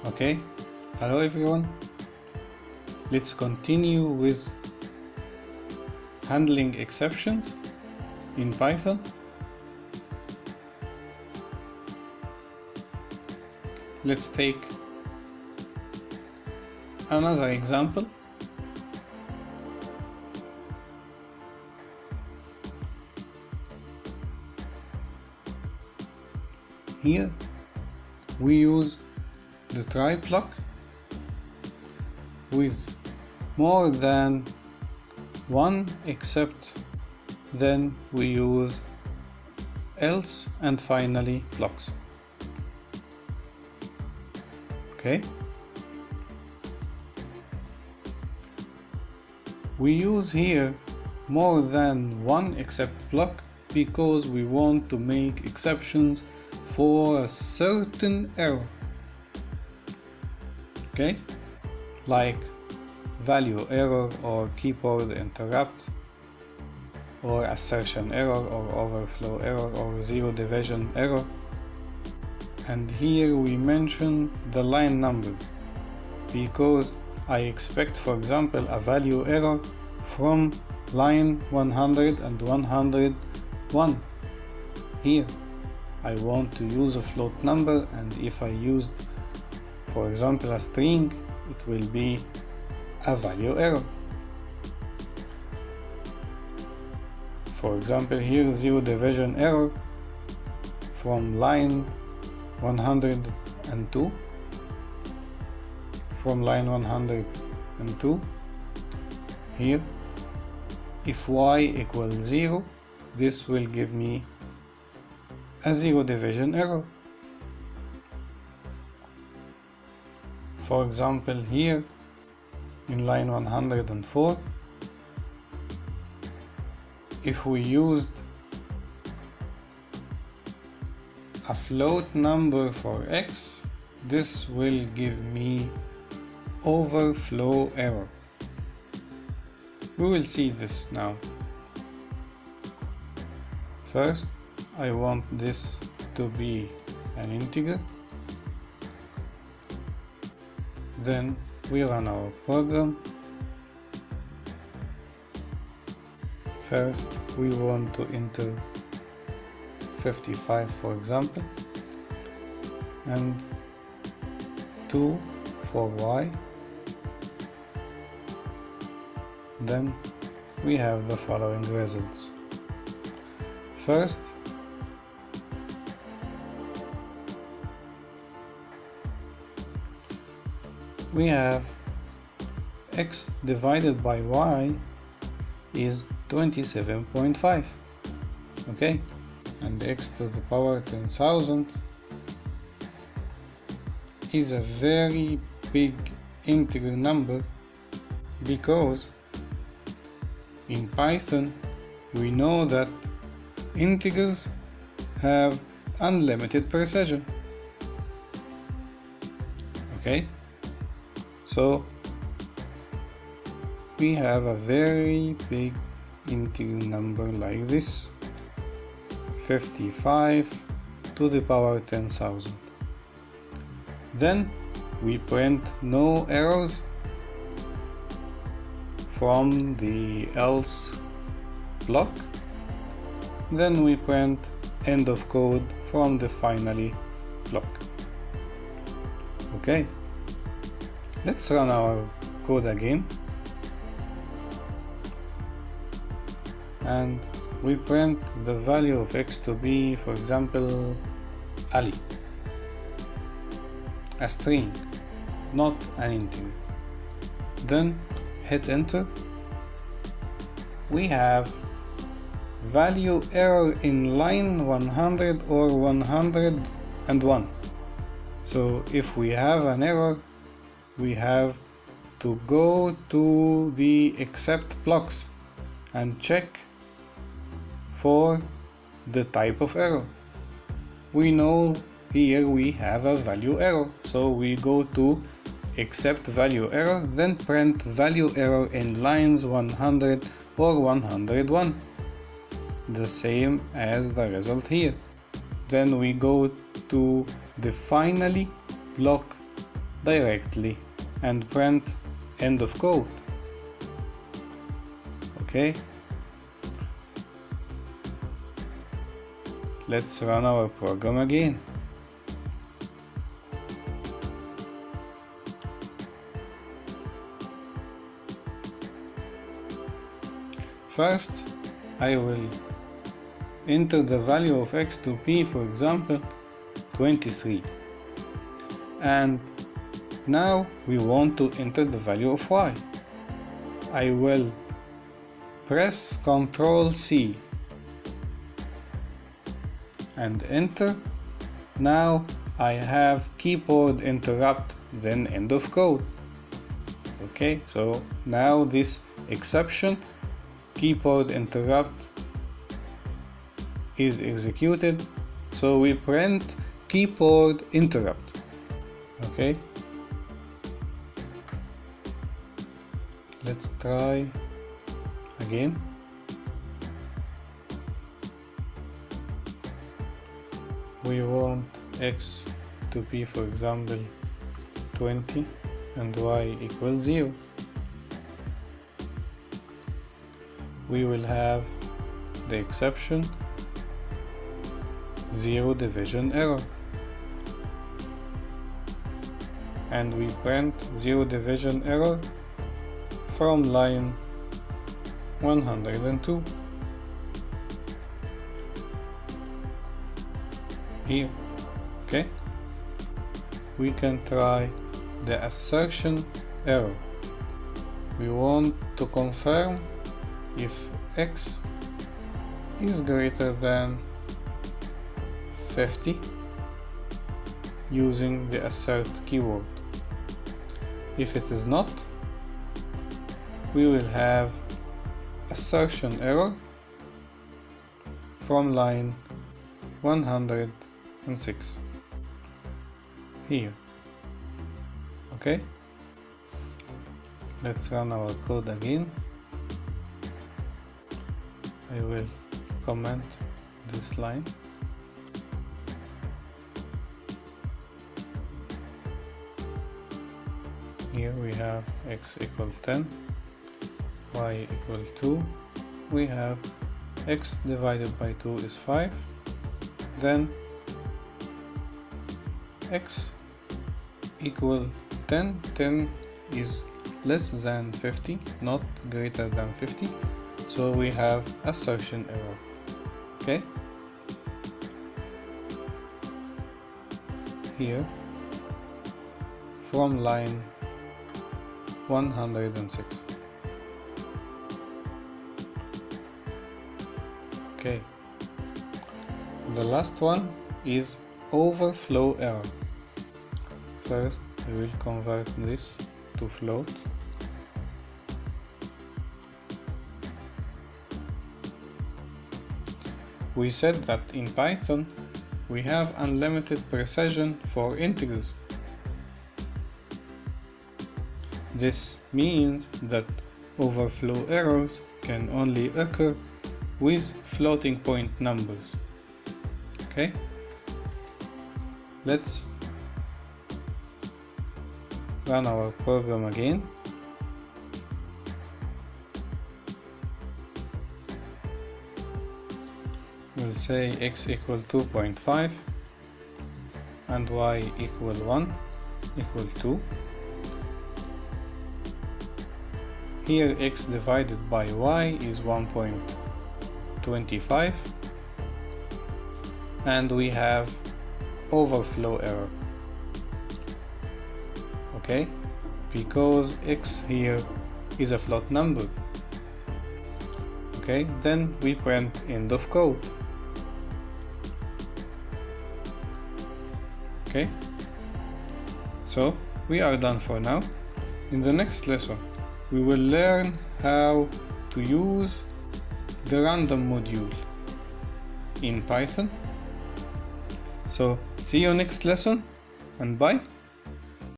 Okay, hello everyone. Let's continue with handling exceptions in Python. Let's take another example. Here we use the try block with more than one except, then we use else and finally blocks. Okay, we use here more than one except block because we want to make exceptions for a certain error. Okay, like value error or keyboard interrupt or assertion error or overflow error or zero division error. And here we mention the line numbers because I expect, for example, a value error from line 100 and 101. Here I want to use a float number, and if I used, for example, a string, it will be a value error. For example, here zero division error from line 102. From line 102, here, if y equals 0, this will give me a zero division error. For example, here in line 104, if we used a float number for x, this will give me overflow error. We will see this now. First, I want this to be an integer. Then we run our program. First, we want to enter 55, for example, and 2 for y. Then we have the following results. First, we have x divided by y is 27.5. Okay, and x to the power 10,000 is a very big integer number because in Python we know that integers have unlimited precision. Okay, so we have a very big integer number like this, 55 to the power 10,000. Then we print no errors from the else block. Then we print end of code from the finally block. Okay, let's run our code again. And we print the value of x to be, for example, Ali, a string, not an integer. Then hit enter. We have value error in line 100 or 101. So if we have an error, we have to go to the except blocks and check for the type of error. We know here we have a value error, so we go to except value error, then print value error in lines 100 or 101, the same as the result here. Then we go to the finally block directly and print end of code. Okay, let's run our program again. First, I will enter the value of x to be, for example, 23. And now we want to enter the value of y. I will press Ctrl C and enter. Now I have keyboard interrupt, then end of code. Okay, so now this exception, keyboard interrupt, is executed, so we print keyboard interrupt. Okay, let's try again. We want x to be, for example, 20 and y equals 0. We will have the exception 0 division error, and we print 0 division error from line 102 here. Okay, we can try the assertion error. We want to confirm if x is greater than 50 using the assert keyword. If it is not, we will have assertion error from line 106 here. Okay, let's run our code again. I will comment this line. Here we have x equals 10, y equals 2. We have x divided by 2 is 5. Then x equal 10. 10 is less than 50, not greater than 50. So we have assertion error. Okay, here from line 106. Okay, the last one is overflow error. First, we will convert this to float. We said that in Python we have unlimited precision for integers. This means that overflow errors can only occur with floating point numbers. Okay, let's run our program again. We'll say x equal 2.5 and y equal 1 equal 2. Here x divided by y is 1.25 and we have overflow error. Okay, because x here is a float number. Okay, then we print end of code. Okay, so we are done for now. In the next lesson we will learn how to use the random module in Python. So see you next lesson and bye.